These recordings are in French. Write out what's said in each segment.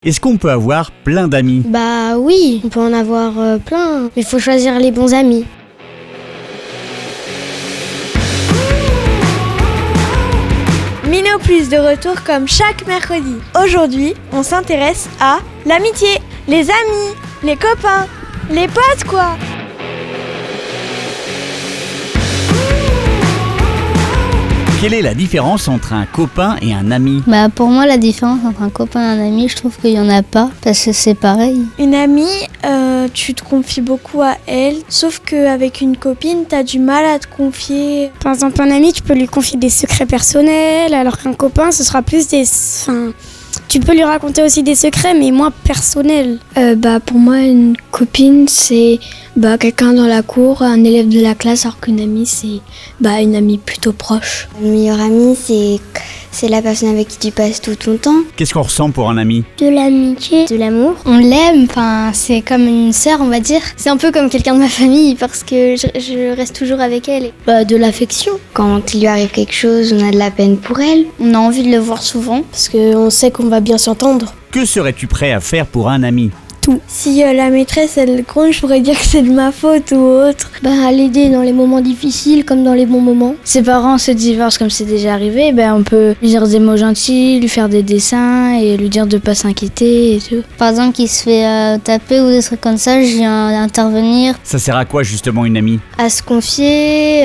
Est-ce qu'on peut avoir plein d'amis? Bah oui, on peut en avoir plein, mais il faut choisir les bons amis. Minot Plus de retour comme chaque mercredi. Aujourd'hui, on s'intéresse à l'amitié, les amis, les copains, les potes quoi. Quelle est la différence entre un copain et un ami? Pour moi, la différence entre un copain et un ami, je trouve qu'il n'y en a pas, parce que c'est pareil. Une amie, tu te confies beaucoup à elle, sauf qu'avec une copine, t'as du mal à te confier. Par exemple, un ami, tu peux lui confier des secrets personnels, alors qu'un copain, ce sera plus des... tu peux lui raconter aussi des secrets, mais moins personnels. Pour moi, une copine, c'est quelqu'un dans la cour, un élève de la classe, alors qu'une amie, c'est une amie plutôt proche. Le meilleur ami, c'est la personne avec qui tu passes tout ton temps. Qu'est-ce qu'on ressent pour un ami? De l'amitié, de l'amour. On l'aime, c'est comme une sœur, on va dire. C'est un peu comme quelqu'un de ma famille, parce que je reste toujours avec elle. De l'affection. Quand il lui arrive quelque chose, on a de la peine pour elle. On a envie de le voir souvent. Parce qu'on sait qu'on va bien s'entendre. Que serais-tu prêt à faire pour un ami? Si la maîtresse elle gronde, je pourrais dire que c'est de ma faute ou autre. L'aider dans les moments difficiles comme dans les bons moments. Ses parents se divorcent comme c'est déjà arrivé, on peut lui dire des mots gentils, lui faire des dessins et lui dire de pas s'inquiéter et tout. Par exemple, qu'il se fait taper ou des trucs comme ça, je viens intervenir. Ça sert à quoi justement une amie? À se confier,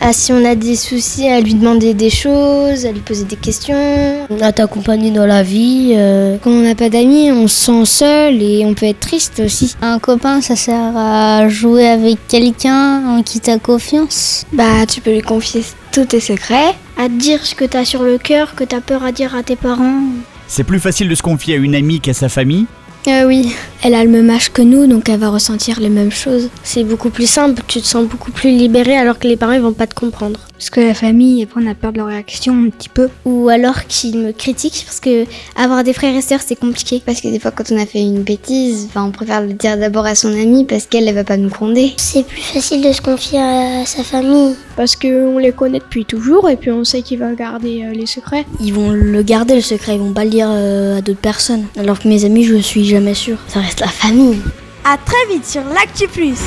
à si on a des soucis, à lui demander des choses, à lui poser des questions. À t'accompagner dans la vie. Quand on n'a pas d'amis, on se sent seul et on peut être triste aussi. Un copain, ça sert à jouer avec quelqu'un en qui t'as confiance. Tu peux lui confier tous tes secrets. À te dire ce que t'as sur le cœur, que t'as peur à dire à tes parents. C'est plus facile de se confier à une amie qu'à sa famille? Oui. Elle a le même âge que nous, donc elle va ressentir les mêmes choses. C'est beaucoup plus simple, tu te sens beaucoup plus libéré alors que les parents ils vont pas te comprendre. Parce que la famille, après, on a peur de leur réaction un petit peu. Ou alors qu'ils me critiquent, parce que avoir des frères et sœurs c'est compliqué. Parce que des fois quand on a fait une bêtise, on préfère le dire d'abord à son amie parce qu'elle va pas nous gronder. C'est plus facile de se confier à sa famille. Parce qu'on les connaît depuis toujours et puis on sait qu'il va garder les secrets. Ils vont le garder le secret, ils vont pas le dire à d'autres personnes. Alors que mes amis, je suis jamais sûre. Ça reste la famille. À très vite sur l'Actu Plus.